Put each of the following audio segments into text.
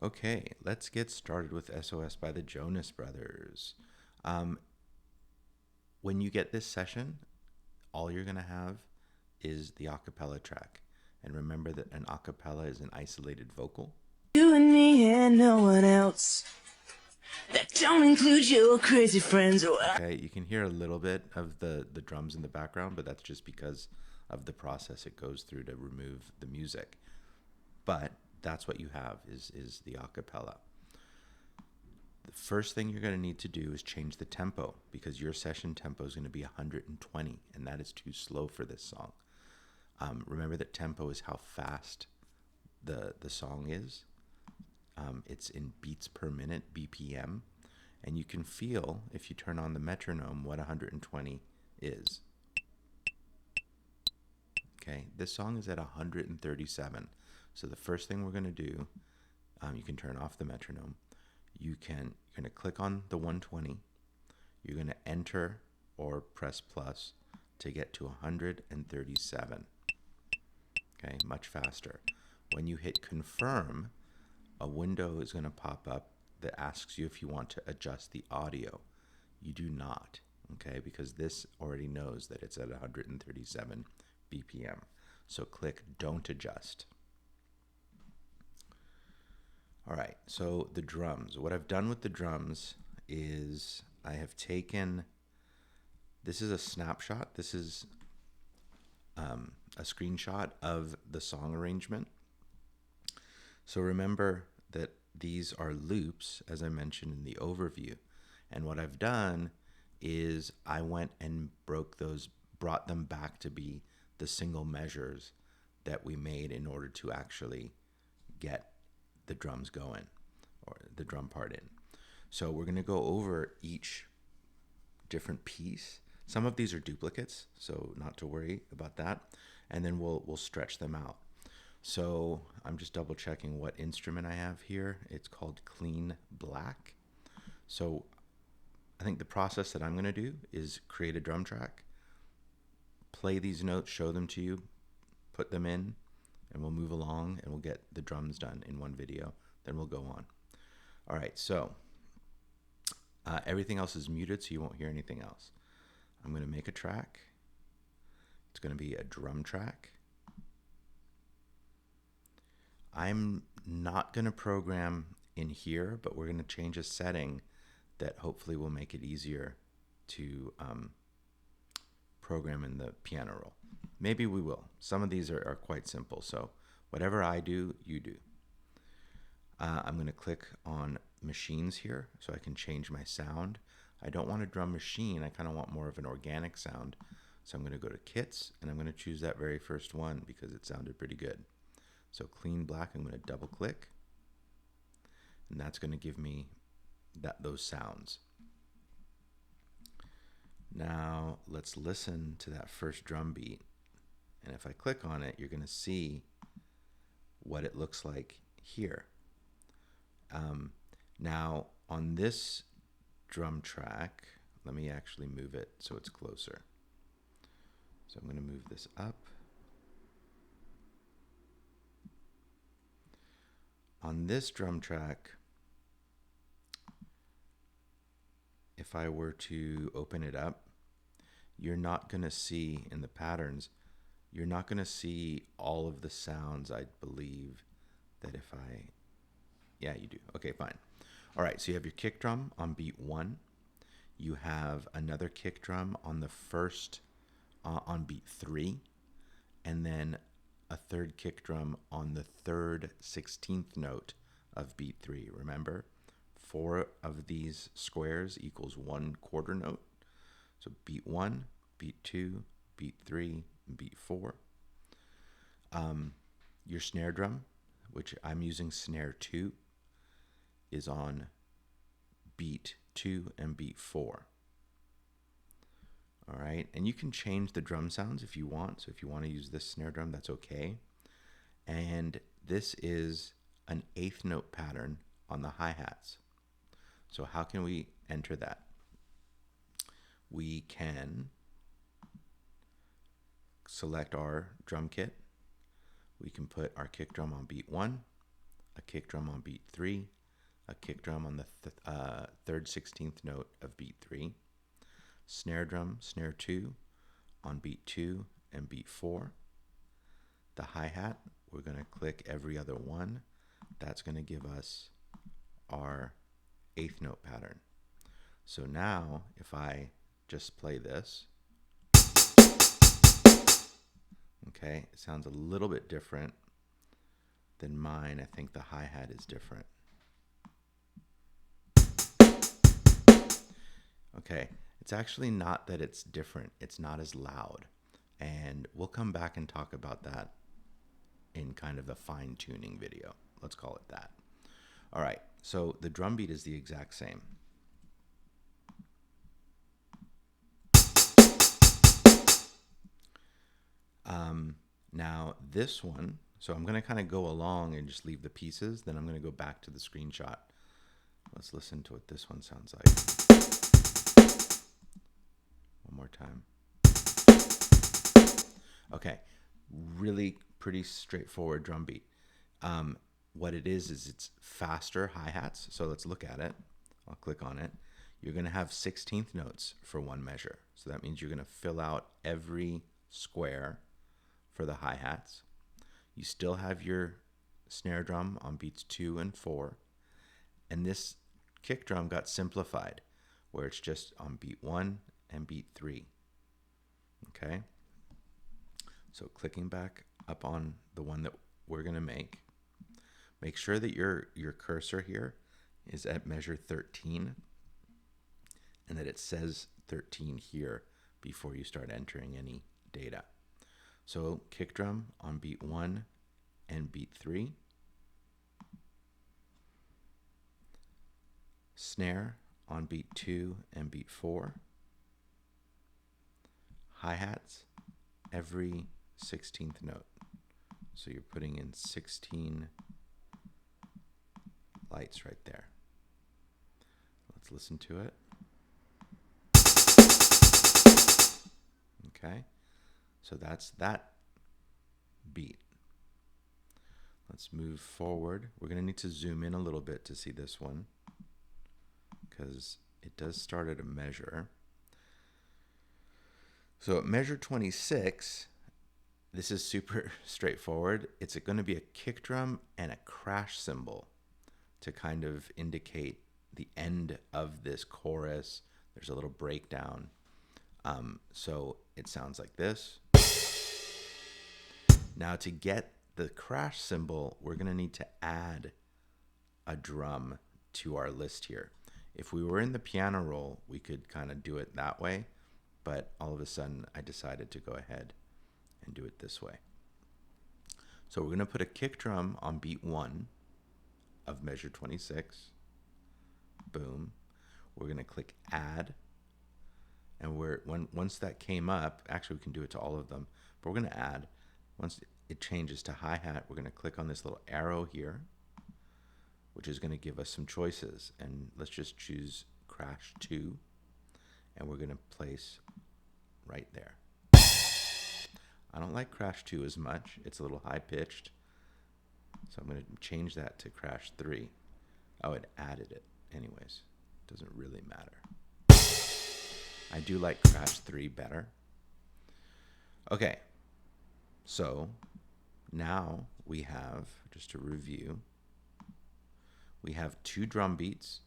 Okay, let's get started with SOS by the Jonas Brothers. Um, when you get this session, all you're going to have is the a cappella track. And remember that an a cappella is an isolated vocal. You and me and no one else. That don't include your crazy friends. Okay, you can hear a little bit of the drums in the background, but that's just because of the process it goes through to remove the music. But that's what you have is the a cappella. The first thing you're going to need to do is change the tempo because your session tempo is going to be 120, and that is too slow for this song. Remember that tempo is how fast the song is. It's in beats per minute, BPM, and you can feel if you turn on the metronome what 120 is. Okay, this song is at 137. So the first thing we're going to do, you can turn off the metronome. You're going to click on the 120. You're going to enter or press plus to get to 137. Okay, much faster. When you hit confirm, a window is going to pop up that asks you if you want to adjust the audio. You do not, okay, because this already knows that it's at 137 BPM. So click don't adjust. All right, so the drums. What I've done with the drums is I have taken, this is a snapshot. This is a screenshot of the song arrangement. So remember that these are loops, as I mentioned in the overview. And what I've done is I went and brought them back to be the single measures that we made in order to actually get the drums going, or the drum part in. So we're going to go over each different piece. Some of these are duplicates, so not to worry about that. And then we'll stretch them out. So I'm just double checking what instrument I have here. It's called Clean Black. So I think the process that I'm going to do is create a drum track, play these notes, show them to you, put them in, and we'll move along and we'll get the drums done in one video. Then we'll go on. All right, so everything else is muted, so you won't hear anything else. I'm going to make a track. It's going to be a drum track. I'm not going to program in here, but we're going to change a setting that hopefully will make it easier to program in the piano roll. Maybe we will. Some of these are quite simple, so whatever I do, you do. I'm going to click on machines here so I can change my sound. I don't want a drum machine. I kind of want more of an organic sound. So I'm going to go to kits, and I'm going to choose that very first one because it sounded pretty good. So Clean Black, I'm going to double click, and that's going to give me those sounds. Now let's listen to that first drum beat. And if I click on it, you're going to see what it looks like here. Now on this drum track, let me actually move it so it's closer. So I'm going to move this up. On this drum track, if I were to open it up, you're not going to see in the patterns, you're not going to see all of the sounds, I believe, that if I, yeah, you do. Okay, fine. All right, so you have your kick drum on beat 1. You have another kick drum on the first, on beat 3, and then a third kick drum on the third 16th note of beat 3. Remember, 4 of these squares equals 1 quarter note. So beat 1, beat 2, beat 3, and beat 4. Your snare drum, which I'm using snare 2, is on beat 2 and beat 4. All right, and you can change the drum sounds if you want. So if you want to use this snare drum, that's okay. And this is an 8th note pattern on the hi-hats. So how can we enter that? We can select our drum kit. We can put our kick drum on beat 1, a kick drum on beat 3, a kick drum on the third 16th note of beat 3, snare drum, snare 2 on beat 2 and beat 4. The hi-hat, we're going to click every other one. That's going to give us our 8th note pattern. So now if I just play this, okay, it sounds a little bit different than mine. I think the hi-hat is different. Okay, it's actually not that it's different. It's not as loud. And we'll come back and talk about that in kind of the fine-tuning video. Let's call it that. All right, so the drum beat is the exact same. Now this one, so I'm going to kind of go along and just leave the pieces. Then I'm going to go back to the screenshot. Let's listen to what this one sounds like. One more time. Okay, really pretty straightforward drum beat. What it is it's faster hi-hats. So let's look at it. I'll click on it. You're going to have 16th notes for one measure. So that means you're going to fill out every square for the hi-hats. You still have your snare drum on beats 2 and 4. And this kick drum got simplified where it's just on beat 1 and beat 3. Okay? So clicking back up on the one that we're going to make sure that your cursor here is at measure 13 and that it says 13 here before you start entering any data. So kick drum on beat 1 and beat 3. Snare on beat 2 and beat 4. Hi-hats every 16th note. So you're putting in 16 lights right there. Let's listen to it. Okay, so that's that beat. Let's move forward. We're going to need to zoom in a little bit to see this one because it does start at a measure. So at measure 26, this is super straightforward. It's going to be a kick drum and a crash cymbal to kind of indicate the end of this chorus. There's a little breakdown. So it sounds like this. Now to get the crash cymbal, we're going to need to add a drum to our list here. If we were in the piano roll, we could kind of do it that way, but all of a sudden I decided to go ahead and do it this way. So we're going to put a kick drum on beat 1 of measure 26. Boom. We're going to click add. And once that came up, actually we can do it to all of them, but we're going to add. Once it changes to hi-hat, we're going to click on this little arrow here, which is going to give us some choices. And let's just choose crash 2, and we're going to place right there. I don't like crash 2 as much. It's a little high-pitched. So I'm going to change that to crash 3. Oh, it added it. Anyways, doesn't really matter. I do like crash 3 better. Okay, so now we have, just to review, we have 2 drum beats,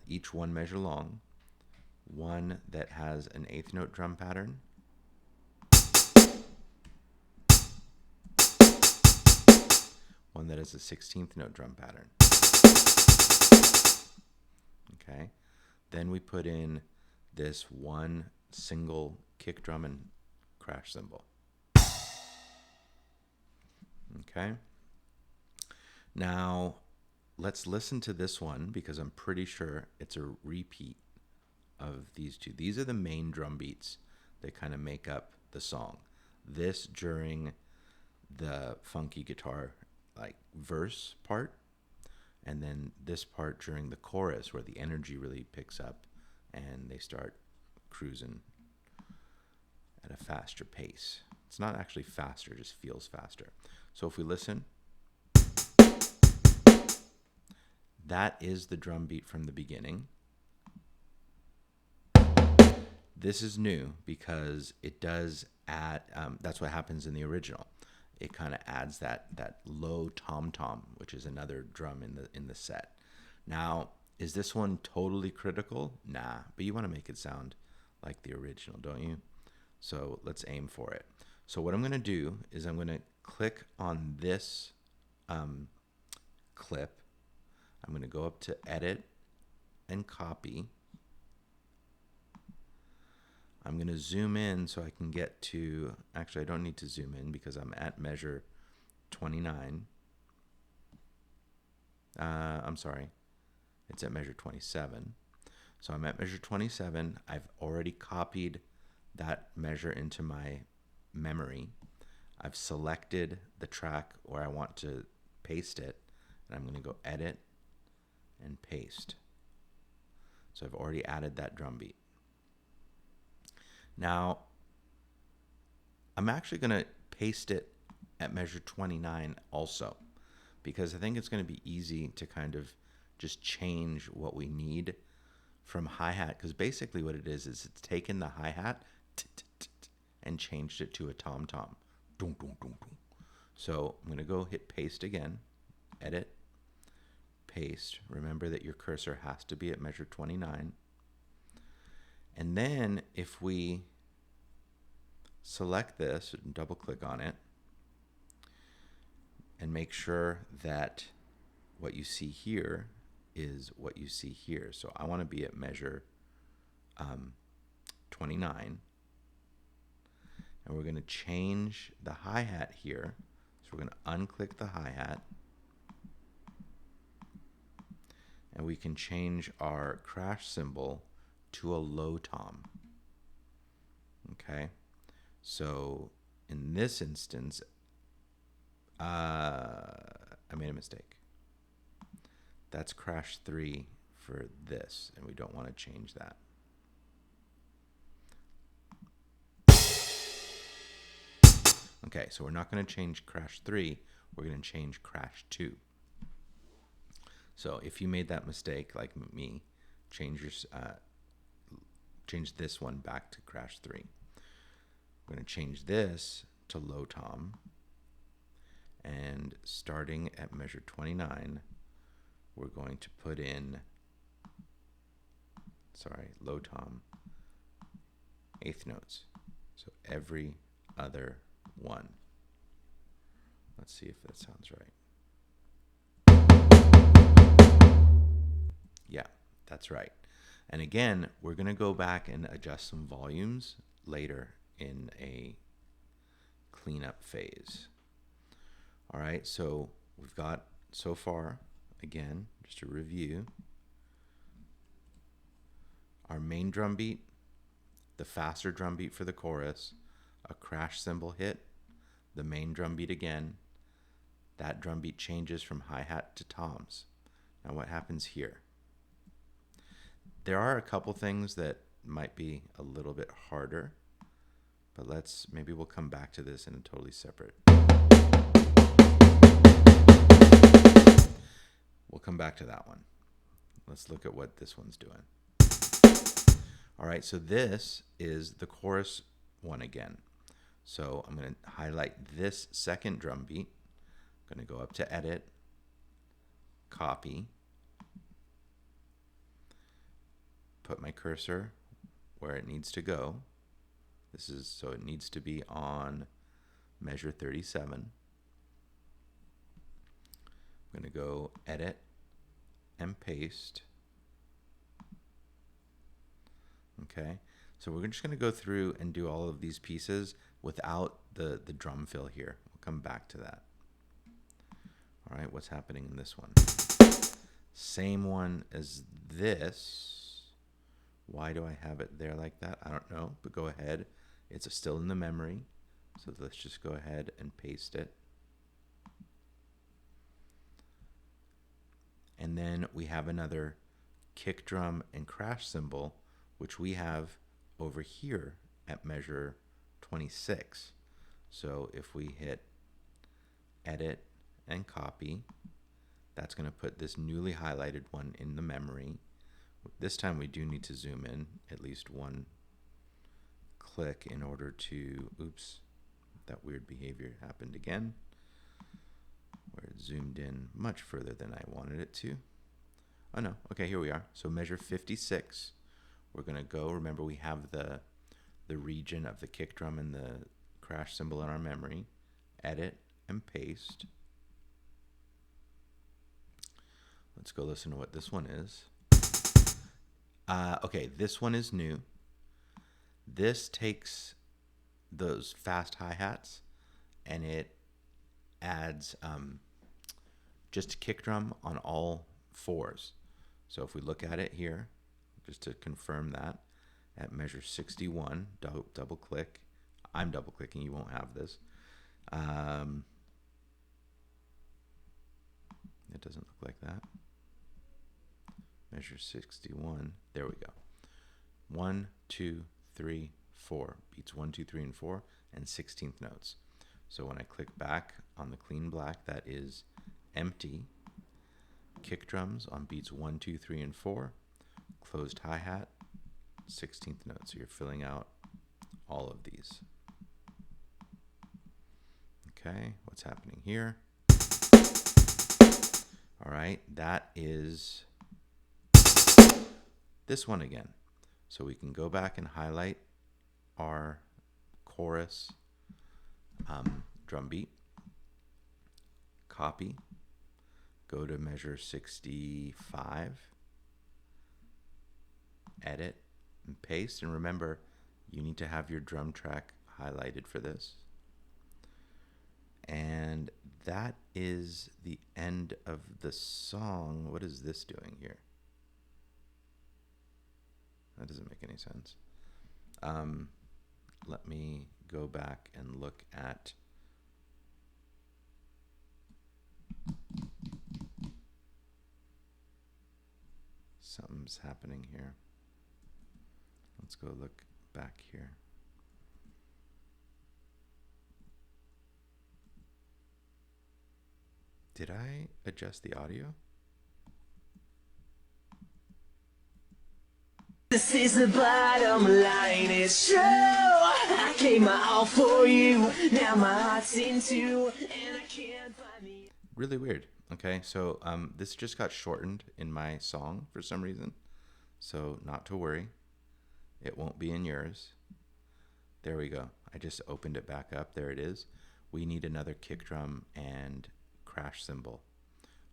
each one measure long, one that has an 8th note drum pattern, one that has a 16th note drum pattern. Okay, then we put in this one single kick drum and crash cymbal. Okay, now let's listen to this one because I'm pretty sure it's a repeat of these two. These are the main drum beats that kind of make up the song. This during the funky guitar like verse part, and then this part during the chorus where the energy really picks up and they start cruising at a faster pace. It's not actually faster, it just feels faster. So if we listen, that is the drum beat from the beginning. This is new because it does add, that's what happens in the original. It kind of adds that low tom-tom, which is another drum in the set. Now, is this one totally critical? Nah, but you want to make it sound like the original, don't you? So let's aim for it. So what I'm going to do is I'm going to click on this clip. I'm going to go up to Edit and Copy. I'm going to zoom in so I can get to, actually I don't need to zoom in because I'm at measure 29. I'm sorry, it's at measure 27. So I'm at measure 27. I've already copied that measure into my memory. I've selected the track where I want to paste it, and I'm going to go Edit and Paste. So I've already added that drum beat. Now, I'm actually going to paste it at measure 29 also, because I think it's going to be easy to kind of just change what we need from hi-hat, because basically what it is it's taken the hi-hat and changed it to a tom-tom. So I'm going to go hit paste again, Edit, Paste. Remember that your cursor has to be at measure 29. And then if we select this and double click on it and make sure that what you see here is what you see here. So I want to be at measure 29. And we're going to change the hi-hat here. So we're going to unclick the hi-hat. And we can change our crash cymbal to a low tom. Okay, so in this instance, I made a mistake. That's crash 3 for this, and we don't want to change that. Okay, so we're not going to change crash 3, we're going to change crash 2. So if you made that mistake, like me, change this one back to crash 3. We're going to change this to low tom, and starting at measure 29, we're going to put in, low tom, eighth notes. So every other one. Let's see if that sounds right. Yeah, that's right. And again, we're going to go back and adjust some volumes later in a cleanup phase. All right, so we've got so far, again, just a review, our main drum beat, the faster drum beat for the chorus, a crash cymbal hit, the main drum beat again. That drum beat changes from hi-hat to toms. Now what happens here? There are a couple things that might be a little bit harder, but maybe we'll come back to this in a totally separate. We'll come back to that one. Let's look at what this one's doing. All right, so this is the chorus one again. So I'm going to highlight this second drum beat. I'm going to go up to Edit, Copy, put my cursor where it needs to go. So it needs to be on measure 37. I'm going to go Edit and Paste. Okay, so we're just going to go through and do all of these pieces without the drum fill here. We'll come back to that. All right, what's happening in this one? Same one as this. Why do I have it there like that? I don't know, but go ahead. It's still in the memory. So let's just go ahead and paste it. And then we have another kick drum and crash cymbal, which we have over here at measure 26. So if we hit Edit and Copy, That's going to put this newly highlighted one in the memory. This time we do need to zoom in at least one click in order to, oops, that weird behavior happened again, where it zoomed in much further than I wanted it to. Oh no, okay, here we are. So measure 56. We're gonna go, remember we have the region of the kick drum and the crash cymbal in our memory. Edit and paste. Let's go listen to what this one is. Okay, this one is new. This takes those fast hi-hats and it adds just a kick drum on all fours. So if we look at it here, just to confirm that, at measure 61, double click. I'm double clicking, you won't have this. It doesn't look like that. Measure 61, there we go. 1, 2, 3, 4. Beats 1, 2, 3, and 4, and 16th notes. So when I click back on the clean black, that is empty. Kick drums on beats 1, 2, 3, and 4. Closed hi-hat, 16th note. So you're filling out all of these. Okay, what's happening here? All right, that is this one again. So we can go back and highlight our chorus drum beat, copy, go to measure 65, edit and paste. And remember, you need to have your drum track highlighted for this. And that is the end of the song. What is this doing here? That doesn't make any sense. Let me go back and look at something's happening here. Let's go look back here. Did I adjust the audio? This is the bottom line, it's true. I gave my all for you. Now my heart's in two, and I can't find the... Really weird. Okay, so this just got shortened in my song for some reason. So not to worry. It won't be in yours. There we go. I just opened it back up. There it is. We need another kick drum and crash cymbal,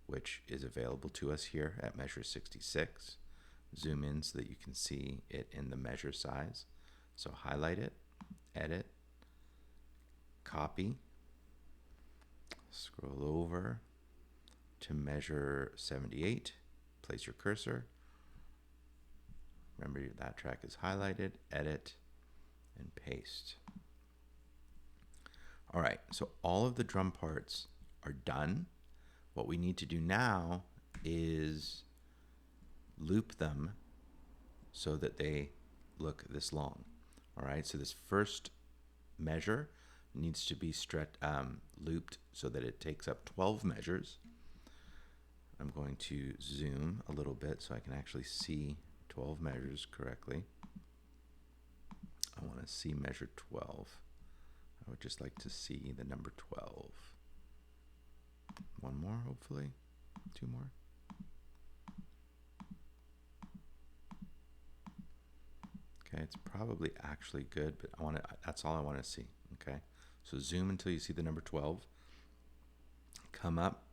which is available to us here at measure 66. Zoom in so that you can see it in the measure size. So highlight it, edit, copy, scroll over to measure 78, place your cursor. Remember that track is highlighted, edit, and paste. All right, so all of the drum parts are done. What we need to do now is loop them so that they look this long. All right, so this first measure needs to be looped so that it takes up 12 measures. I'm going to zoom a little bit so I can actually see 12 measures correctly. I want to see measure 12. I would just like to see the number 12. One more, hopefully. Two more. Okay, it's probably actually good, but that's all I want to see. Okay, so zoom until you see the number 12. Come up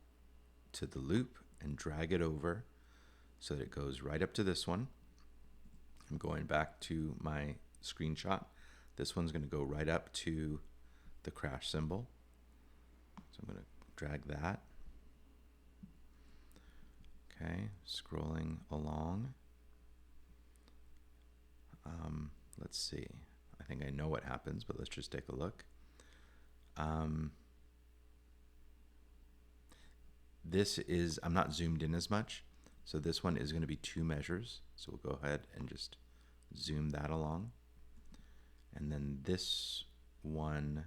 to the loop and drag it over so that it goes right up to this one. I'm going back to my screenshot. This one's going to go right up to the crash cymbal. So I'm going to drag that. Okay, scrolling along. Let's see. I think I know what happens, but let's just take a look. This is, I'm not zoomed in as much, so this one is going to be 2 measures. So we'll go ahead and just zoom that along. And then this one,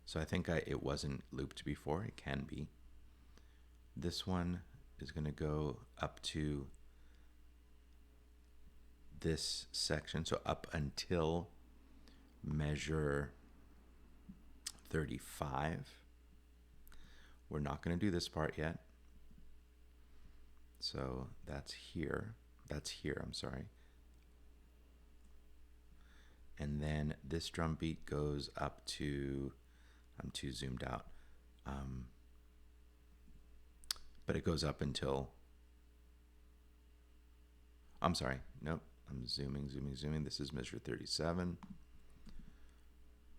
so I think it wasn't looped before. It can be. This one is going to go up to this section, so up until measure 35. We're not going to do this part yet. So that's here. That's here, I'm sorry. And then this drum beat goes up to, I'm too zoomed out, but it goes up until, I'm sorry, nope, I'm zooming. This is measure 37.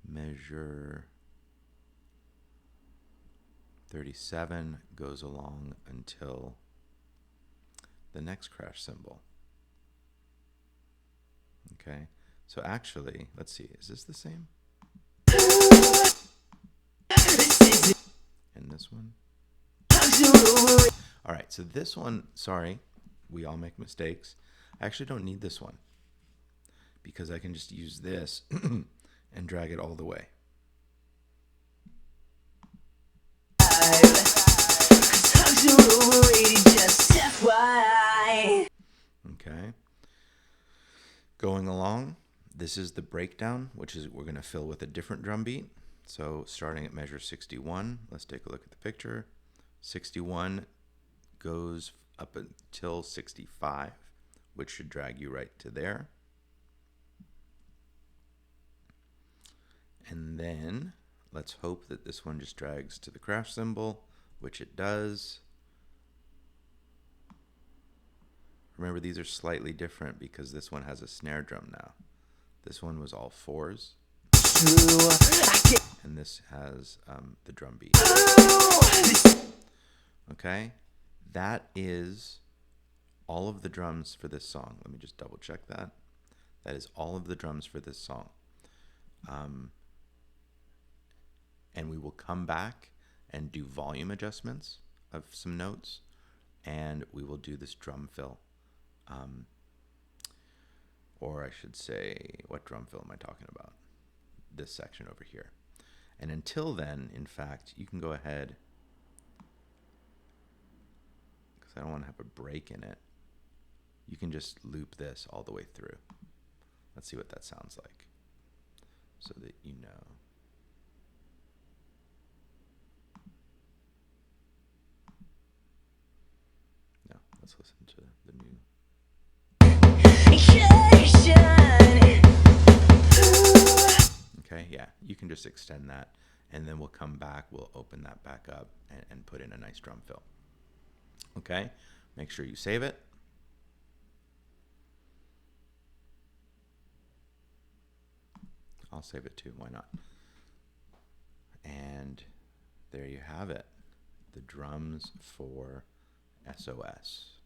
Measure 37 goes along until the next crash cymbal. Okay, so actually, let's see, is this the same? And this one? All right, so this one, sorry, we all make mistakes. I actually don't need this one because I can just use this and drag it all the way. Okay. Going along, this is the breakdown, which is we're going to fill with a different drum beat. So starting at measure 61, let's take a look at the picture. 61 goes up until 65, which should drag you right to there. And then let's hope that this one just drags to the crash cymbal, which it does. Remember, these are slightly different because this one has a snare drum now. This one was all fours. And this has the drum beat. Okay, that is all of the drums for this song. Let me just double check that. That is all of the drums for this song. And we will come back and do volume adjustments of some notes, and we will do this drum fill. Or I should say, what drum fill am I talking about? This section over here. And until then, in fact, you can go ahead, because I don't want to have a break in it. You can just loop this all the way through. Let's see what that sounds like, so that you know. No, let's listen to the new. Okay, yeah, you can just extend that, and then we'll come back, we'll open that back up and put in a nice drum fill. Okay, make sure you save it. I'll save it too, why not? And there you have it, the drums for SOS.